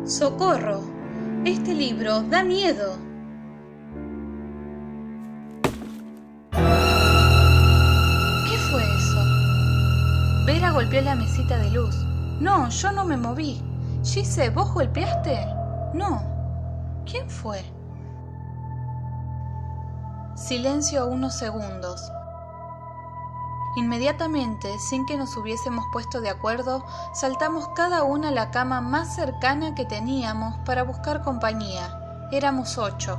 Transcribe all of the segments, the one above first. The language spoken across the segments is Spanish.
¡Socorro! Este libro da miedo. ¿Qué fue eso? Vera golpeó la mesita de luz. No, yo no me moví. Gise, ¿vos golpeaste? No. ¿Quién fue? Silencio unos segundos. Inmediatamente, sin que nos hubiésemos puesto de acuerdo, saltamos cada una a la cama más cercana que teníamos para buscar compañía. Éramos 8.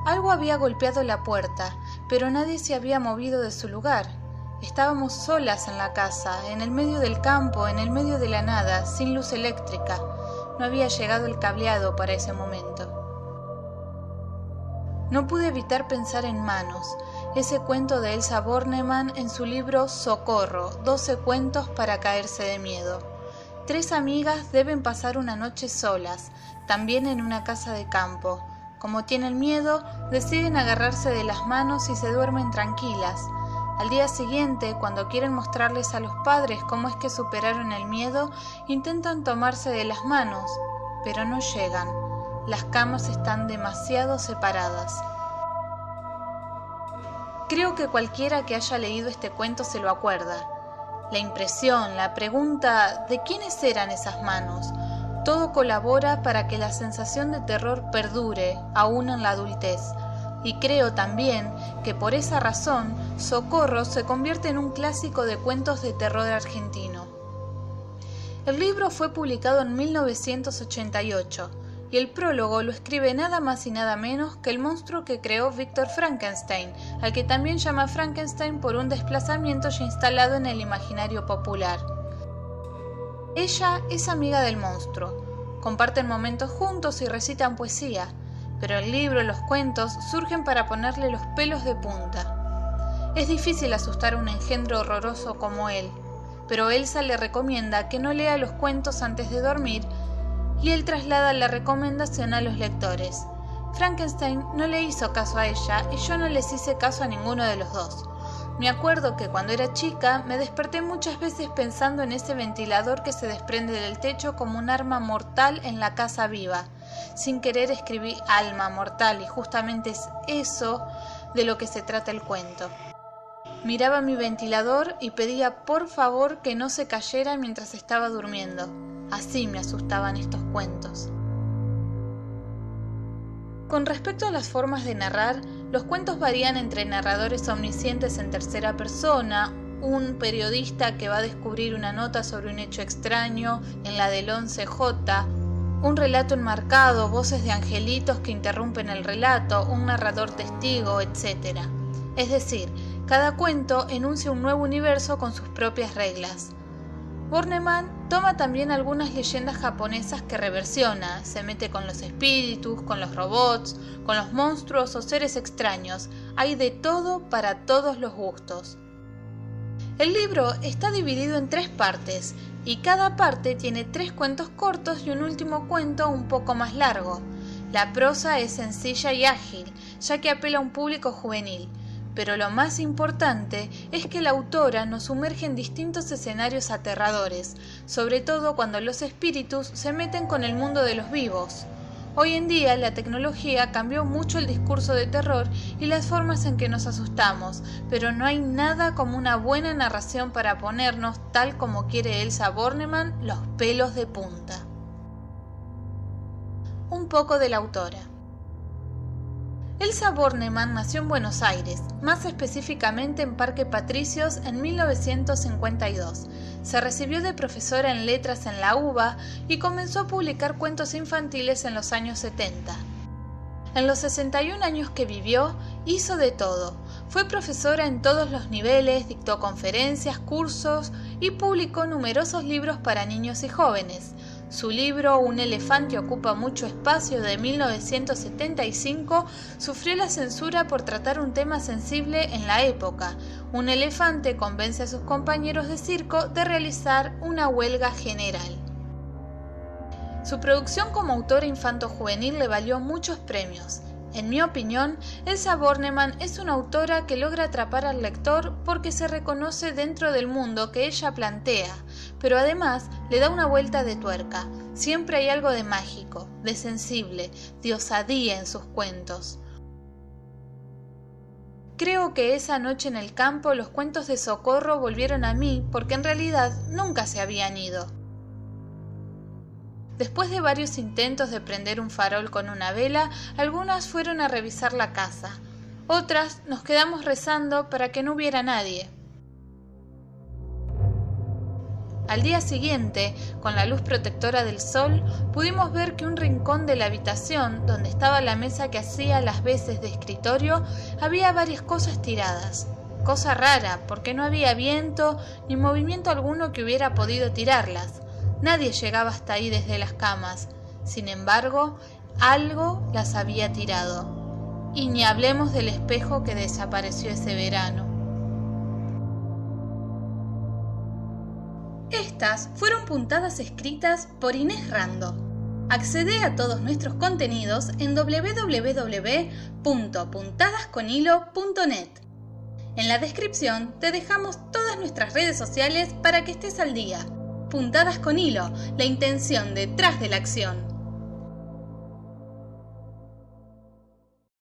Algo había golpeado la puerta, pero nadie se había movido de su lugar. Estábamos solas en la casa, en el medio del campo, en el medio de la nada, sin luz eléctrica. No había llegado el cableado para ese momento. No pude evitar pensar en Manos, ese cuento de Elsa Bornemann en su libro Socorro, 12 cuentos para caerse de miedo. 3 amigas deben pasar una noche solas, también en una casa de campo. Como tienen miedo, deciden agarrarse de las manos y se duermen tranquilas. Al día siguiente, cuando quieren mostrarles a los padres cómo es que superaron el miedo, intentan tomarse de las manos, pero no llegan. Las camas están demasiado separadas. Creo que cualquiera que haya leído este cuento se lo acuerda. La impresión, la pregunta de quiénes eran esas manos, todo colabora para que la sensación de terror perdure, aún en la adultez. Y creo también que por esa razón, Socorro se convierte en un clásico de cuentos de terror argentino. El libro fue publicado en 1988. Y el prólogo lo escribe nada más y nada menos que el monstruo que creó Víctor Frankenstein, al que también llama Frankenstein por un desplazamiento ya instalado en el imaginario popular. Ella es amiga del monstruo, comparten momentos juntos y recitan poesía, pero el libro y los cuentos surgen para ponerle los pelos de punta. Es difícil asustar a un engendro horroroso como él, pero Elsa le recomienda que no lea los cuentos antes de dormir y él traslada la recomendación a los lectores. Frankenstein no le hizo caso a ella y yo no les hice caso a ninguno de los dos. Me acuerdo que cuando era chica me desperté muchas veces pensando en ese ventilador que se desprende del techo como un arma mortal en la casa viva. Sin querer escribí alma mortal y justamente es eso de lo que se trata el cuento. Miraba mi ventilador y pedía por favor que no se cayera mientras estaba durmiendo. Así me asustaban estos cuentos. Con respecto a las formas de narrar, los cuentos varían entre narradores omniscientes en tercera persona, un periodista que va a descubrir una nota sobre un hecho extraño en la del 11J, un relato enmarcado, voces de angelitos que interrumpen el relato, un narrador testigo, etc. Es decir, cada cuento enuncia un nuevo universo con sus propias reglas. Bornemann toma también algunas leyendas japonesas que reversiona, se mete con los espíritus, con los robots, con los monstruos o seres extraños. Hay de todo para todos los gustos. El libro está dividido en 3 partes y cada parte tiene 3 cuentos cortos y un último cuento un poco más largo. La prosa es sencilla y ágil, ya que apela a un público juvenil. Pero lo más importante es que la autora nos sumerge en distintos escenarios aterradores, sobre todo cuando los espíritus se meten con el mundo de los vivos. Hoy en día la tecnología cambió mucho el discurso de terror y las formas en que nos asustamos, pero no hay nada como una buena narración para ponernos, tal como quiere Elsa Bornemann, los pelos de punta. Un poco de la autora. Elsa Bornemann nació en Buenos Aires, más específicamente en Parque Patricios en 1952. Se recibió de profesora en letras en la UBA y comenzó a publicar cuentos infantiles en los años 70. En los 61 años que vivió, hizo de todo. Fue profesora en todos los niveles, dictó conferencias, cursos y publicó numerosos libros para niños y jóvenes. Su libro, Un elefante ocupa mucho espacio, de 1975, sufrió la censura por tratar un tema sensible en la época. Un elefante convence a sus compañeros de circo de realizar una huelga general. Su producción como autora infanto-juvenil le valió muchos premios. En mi opinión, Elsa Bornemann es una autora que logra atrapar al lector porque se reconoce dentro del mundo que ella plantea, pero además le da una vuelta de tuerca. Siempre hay algo de mágico, de sensible, de osadía en sus cuentos. Creo que esa noche en el campo los cuentos de Socorro volvieron a mí porque en realidad nunca se habían ido. Después de varios intentos de prender un farol con una vela, algunas fueron a revisar la casa. Otras nos quedamos rezando para que no hubiera nadie. Al día siguiente, con la luz protectora del sol, pudimos ver que un rincón de la habitación, donde estaba la mesa que hacía las veces de escritorio, había varias cosas tiradas. Cosa rara, porque no había viento ni movimiento alguno que hubiera podido tirarlas. Nadie llegaba hasta ahí desde las camas. Sin embargo, algo las había tirado. Y ni hablemos del espejo que desapareció ese verano. Estas fueron puntadas escritas por Inés Rando. Accede a todos nuestros contenidos en www.puntadasconhilo.net. En la descripción te dejamos todas nuestras redes sociales para que estés al día. Puntadas con Hilo, la intención detrás de la acción.